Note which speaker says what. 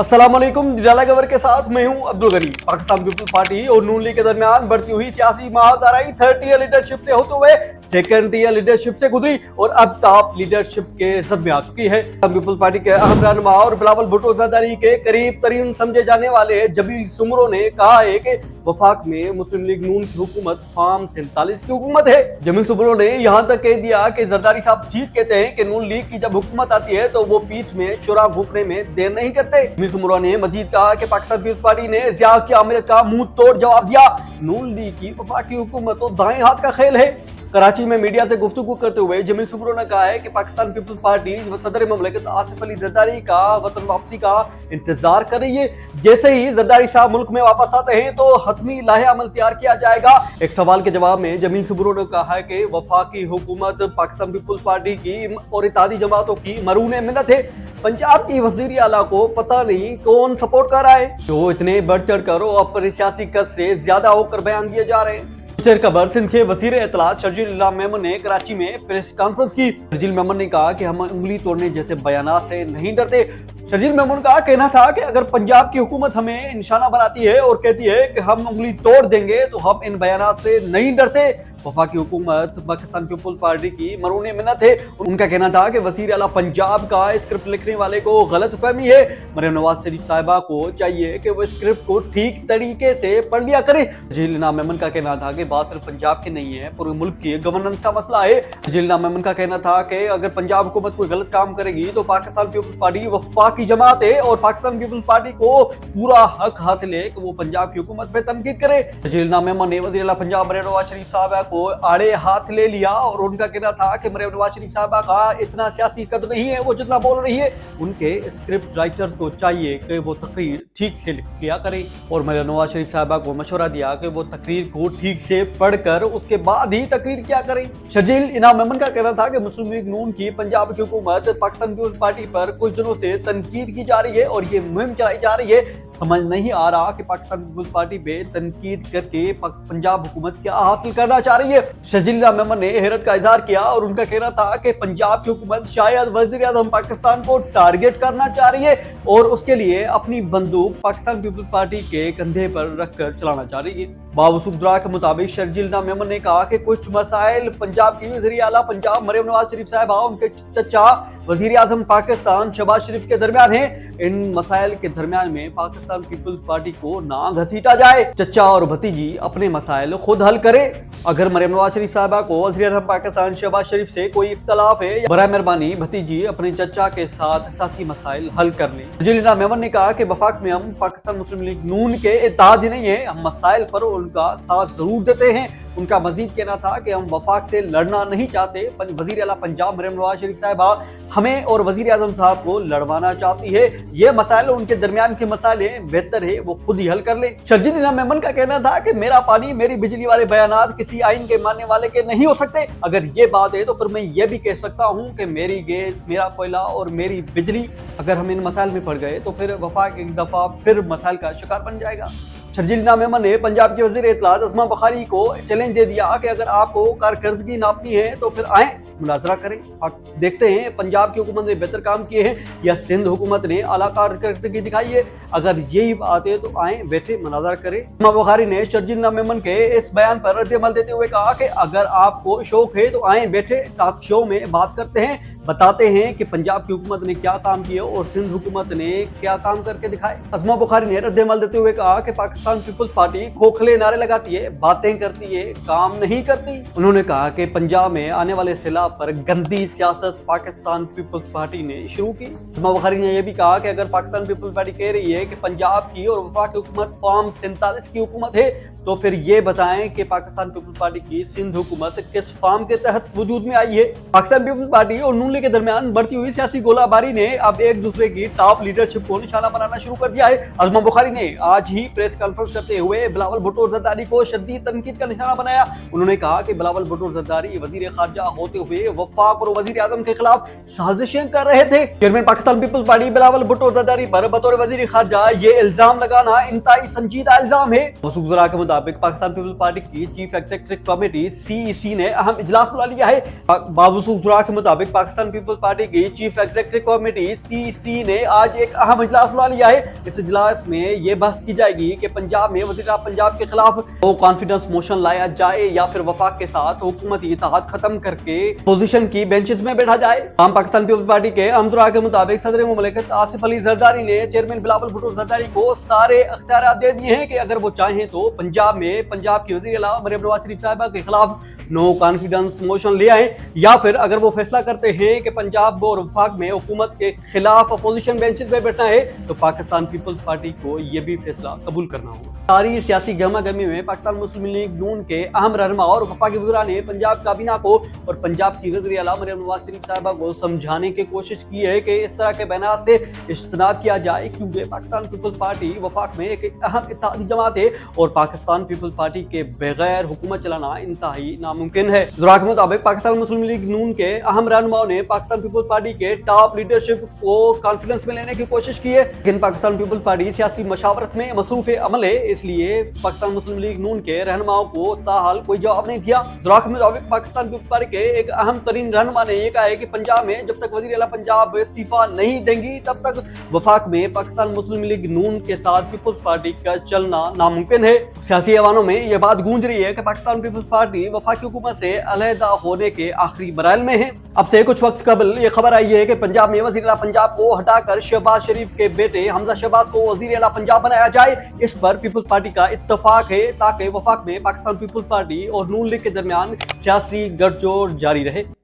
Speaker 1: अस्सलाम वालेकुम। निराला खबर के साथ मैं हूं अब्दुल गनी। पाकिस्तान पीपल्स पार्टी और नून लीग के दरमियान बढ़ती हुई सियासी महाजराई थर्ड ईयर लीडरशिप से होते हुए सेकंड ईयर लीडरशिप से गुजरी और अब टॉप लीडरशिप के सदमे आ चुकी है। पीपल्स पार्टी के अहम रहनुमा और बिलावल भुट्टो जरदारी के करीब तरीन समझे जाने वाले जमील सुमरो ने कहा है कि वफाक में मुस्लिम लीग नून की हुकूमत फार्म 47 की हुकूमत है। जमील सुमरो ने यहाँ तक कह दिया कि जरदारी साहब ठीक कहते हैं कि नून लीग की जब हुकूमत आती है तो वो पीठ में शुरा घूपने में देर नहीं करते। जमील सुमरो ने मजीद कहा कि पाकिस्तान पीपल्स पार्टी ने ज़िया की आमिर का मुंह तोड़ जवाब दिया। नून लीग की वफाकी हुकूमत तो दाएं हाथ का खेल है। कराची में मीडिया से गुफ्तगू करते हुए जमील सुमरो ने कहा है कि पाकिस्तान पीपल्स पार्टी सदर ममलिकत आसिफ अली जरदारी का वतन वापसी का इंतजार कर रही है। जैसे ही जरदारी साहब मुल्क में वापस आते हैं तो हतमी लाहे अमल तैयार किया जाएगा। एक सवाल के जवाब में जमील सुमरो ने कहा है कि वफाकी हुकूमत पाकिस्तान पीपल्स पार्टी की और इत्तेहादी जमातों की मरून मिन्नत है। पंजाब की वजीर आला को पता नहीं कौन सपोर्ट कर रहा है, जो इतने बढ़ चढ़ कर अपनी सियासी कस से ज्यादा होकर बयान दिए जा रहे हैं। खबर सिंध के वजीर इत्तलात शर्जील इस्लाम मेमन ने कराची में प्रेस कॉन्फ्रेंस की। शर्जील मेमन ने कहा कि हम उंगली तोड़ने जैसे बयानात से नहीं डरते। शर्जील मेमन का कहना था कि अगर पंजाब की हुकूमत हमें निशाना बनाती है और कहती है कि हम उंगली तोड़ देंगे तो हम इन बयानात से नहीं डरते। वफाकी हुकूमत पाकिस्तान पीपल्स पार्टी की मरून मिन्नत है। उनका कहना था कि वजीर आला पंजाब का स्क्रिप्ट लिखने वाले को गलत फहमी है। मरियम नवाज शरीफ साहिबा को चाहिए कि वो स्क्रिप्ट को ठीक तरीके से पढ़ लिया करें। शर्जील मेमन का कहना था कि बात सिर्फ पंजाब की नहीं है, पूरे मुल्क की गवर्नेंस का मसला है। शर्जील मेमन का कहना था कि अगर पंजाब हुकूमत कोई गलत काम करेगी तो पाकिस्तान पीपल्स पार्टी वफाकी जमात है और पाकिस्तान पीपल्स पार्टी को पूरा हक हासिल है कि वो पंजाब की हुकूमत पे तनकीद करे। शर्जील मेमन ने वजीर आला पंजाब मरियम नवाज शरीफ साहिबा को आड़े हाथ ले लिया और उनका कहना था कि मरियम नवाज शरीफ साहिबा का इतना सियासी कद नहीं है वो जितना बोल रही है। उनके स्क्रिप्ट राइटर्स को चाहिए कि वो तकरीर ठीक से लिख लिया करें और मरियम नवाज शरीफ साहिबा को मशवरा दिया कि वो तकरीर को ठीक से पढ़कर उसके बाद ही तकरीर क्या करें। शर्जील इनाम मेमन का कहना था कि मुस्लिम लीग नून की पंजाब की हुकूमत पाकिस्तान पीपल्स पार्टी पर कुछ दिनों से तनकीद की जा रही है और ये मुहिम चलाई जा रही है। समझ नहीं आ रहा कि पाकिस्तान पीपल्स पार्टी पे तनकीद करके पंजाब हुकूमत क्या हासिल करना चाह रही है। शर्जील मेमन ने हैरत का इजहार किया और उनका कहना था कि पंजाब की हुकूमत शायद वजीर आज़म पाकिस्तान को टारगेट करना चाह रही है और उसके लिए अपनी बंदूक पाकिस्तान पीपल्स पार्टी के कंधे पर रखकर चलाना चाह रही है। बावसूदरा के मुताबिक शर्जील मेमन ने कहा कि कुछ मसाइल पंजाब की वज़ीर आला पंजाब मरियम नवाज शरीफ साहिबा उनके चचा वजीर आज़म पाकिस्तान शहबाज शरीफ के दरमियान है। इन मसाइल के दरमियान में पाकिस्तान पीपल्स पार्टी को ना घसीटा जाए। चचा और भतीजी अपने मसाइल खुद हल करे। अगर मरियम नवाज शरीफ साहिबा को वज़ीर आज़म पाकिस्तान शहबाज शरीफ से कोई इख्तलाफ है, बराए मेहरबानी भतीजी अपने चचा के साथ सियासी मसाइल हल कर लें। शर्जील मेमन ने कहा कि वफाक में हम पाकिस्तान मुस्लिम लीग नून के इत्तेहादी नहीं है, हम मसाइल पर उनका साथ जरूर देते हैं। उनका मजीद कहना था कि हम वफाक से लड़ना नहीं चाहते। वजीर आला पंजाब मरियम नवाज शरीफ साहिबा हमें और वजीर आज़म साहब को लड़वाना चाहती है। ये मसाइल उनके दरमियान के मसाइल हैं, बेहतर है वो खुद ही हल कर ले। शर्जील मेमन का कहना था कि मेरा पानी मेरी बिजली वाले बयानात किसी आइन के मानने वाले के नहीं हो सकते। अगर ये बात है तो फिर मैं ये भी कह सकता हूँ कि मेरी गैस, मेरा कोयला और मेरी बिजली अगर हम इन मसाइल में पड़ गए तो फिर वफाक एक दफा फिर मसाइल का शिकार बन जाएगा। शर्जील मेमन ने पंजाब के वज़ीर इत्तलात अस्मा बुखारी को चैलेंज दे दिया कि अगर आपको कारकर्दगी नापनी है तो फिर आए मुनाजरा करें। आप देखते हैं पंजाब की हुकूमत ने बेहतर काम किए हैं या सिंध हुकूमत ने आला कारकर्दगी दिखाई है। अगर यही बात है तो आए बैठे मुनाजरा करें। अस्मा बुखारी ने शर्जील मेमन के इस बयान पर रद्द-ए-अमल देते हुए कहा कि अगर आपको शौक है तो आए बैठे टॉक शो में बात करते हैं, बताते हैं कि पंजाब की हुकूमत ने क्या काम किया और सिंध हुकूमत ने क्या काम करके दिखाए। अस्मा बुखारी ने रद्द-ए-अमल देते हुए कहा कि पाकिस्तान पीपल्स पार्टी खोखले नारे लगाती है, बातें करती है, काम नहीं करती। उन्होंने कहा कि पंजाब में आने वाले सैलाब पर गंदी सियासत पाकिस्तान पीपल्स पार्टी ने शुरू की। अस्मा बुखारी ने यह भी कहा कि अगर पाकिस्तान पीपल्स पार्टी कह रही है कि पंजाब की और वफाक की हुकूमत फार्म 47 की हुकूमत है तो फिर ये बताएं कि पाकिस्तान पीपल्स पार्टी की सिंध हुकूमत किस फार्म के तहत वजूद में आई है। पाकिस्तान पीपल्स पार्टी और नून लीग के दरमियान बढ़ती हुई सियासी गोलाबारी ने अब एक दूसरे की टॉप लीडरशिप को निशाना बनाना शुरू कर दिया है। अस्मा बुखारी ने आज ही प्रेस कॉन्फ्रेंस करते हुए बिलावल भुट्टो जरदारी को शदीद तनकीद का निशाना बनाया। उन्होंने कहा कि बिलावल भुट्टो जरदारी वजीर खारजा होते हुए वफाक और वजीर आजम के खिलाफ साजिशें कर रहे थे। चेयरमैन पाकिस्तान पीपल्स पार्टी बिलावल भुट्टो जरदारी पर बतौर वजीर खारजा ये इल्जाम लगाना इंतहाई संजीदा इल्जाम है। वसूखजरा के मुताबिक पाकिस्तान पीपल्स पार्टी की चीफ एग्जीक्यूटिव कमेटी CEC ने अहम इजलास बुला लिया है। वसूखजरा के मुताबिक पाकिस्तान पीपल्स पार्टी की चीफ एग्जीक्यूटिव कमेटी CEC ने आज एक अहम इजलास बुला लिया है। इस इजलास में ये बहस की जाएगी कि पंजाब में वज़ीर पंजाब के खिलाफ वो कॉन्फिडेंस मोशन लाया जाए या फिर वफाक के साथ हुकूमती इत्तेहाद खत्म करके पोजीशन की बेंचेस में बैठा जाए। आम पाकिस्तान पीपल्स पार्टी के अमजरा के मुताबिक सदर मुमलिकत आसिफ अली जरदारी ने चेयरमैन बिलावल भुट्टो जरदारी को सारे अख्तियार दे दिए हैं कि अगर वो चाहें तो पंजाब में पंजाब की वज़ीर आला मरियम नवाज शरीफ साहिबा के खिलाफ नो कॉन्फिडेंस मोशन ले आए, या फिर अगर वो फैसला करते हैं कि पंजाब और वफाक में हुकूमत के खिलाफ अपोजिशन बेंचेस में बैठना है तो पाकिस्तान पीपल्स पार्टी को ये भी फैसला कबूल करना होगा। सारी सियासी गहमा गहमी में पाकिस्तान मुस्लिम लीग नून के अहम रहनुमा और वफाकी वज़रा ने पंजाब काबीना को और पंजाब की वज़ीर आला मरियम नवाज शरीफ साहिबा को समझाने की कोशिश की है कि इस तरह के बयानात से इज्तनाब किया जाए, क्योंकि पाकिस्तान पीपल्स पार्टी वफाक में एक अहम इत्तेहादी जमात है और पाकिस्तान पीपल्स पार्टी के बगैर हुकूमत चलाना इंतहाई नामुमकिन है। ज़रा के मुताबिक पाकिस्तान मुस्लिम लीग नून के अहम रहनुमाओं ने पाकिस्तान पीपल्स पार्टी के टॉप लीडरशिप को कॉन्फिडेंस में लेने की कोशिश की है, लेकिन पाकिस्तान पीपल्स पार्टी सियासी मशावरत में मसरूफ अमल है, इसलिए पाकिस्तान मुस्लिम लीग नून के रहनुमाओं को ताहाल कोई जवाब नहीं दिया। ज़रा के मुताबिक पाकिस्तान पीपल्स पार्टी के एक अहम तरीन रहनुमा ने यह कहा है कि पंजाब में जब तक वज़ीर आला पंजाब इस्तीफा नहीं देंगी तब तक वफाक में पाकिस्तान मुस्लिम लीग नून के साथ पीपल्स पार्टी का चलना नामुमकिन है। सियासी ऐवानों में यह बात गूंज रही है कि पाकिस्तान पीपल्स पार्टी वफाकी हुकूमत से अलहदा होने के आखिरी मराइल में है। अब से कुछ वक्त कबल ये खबर आई है कि पंजाब में वज़ीर आला पंजाब को हटाकर शहबाज शरीफ के बेटे हमजा शहबाज को वज़ीर आला पंजाब बनाया जाए। इस पर पीपल्स पार्टी का इत्तफाक है ताकि वफाक में पाकिस्तान पीपल्स पार्टी और नून लीग के दरमियान सियासी गठजोड़ जारी रहे।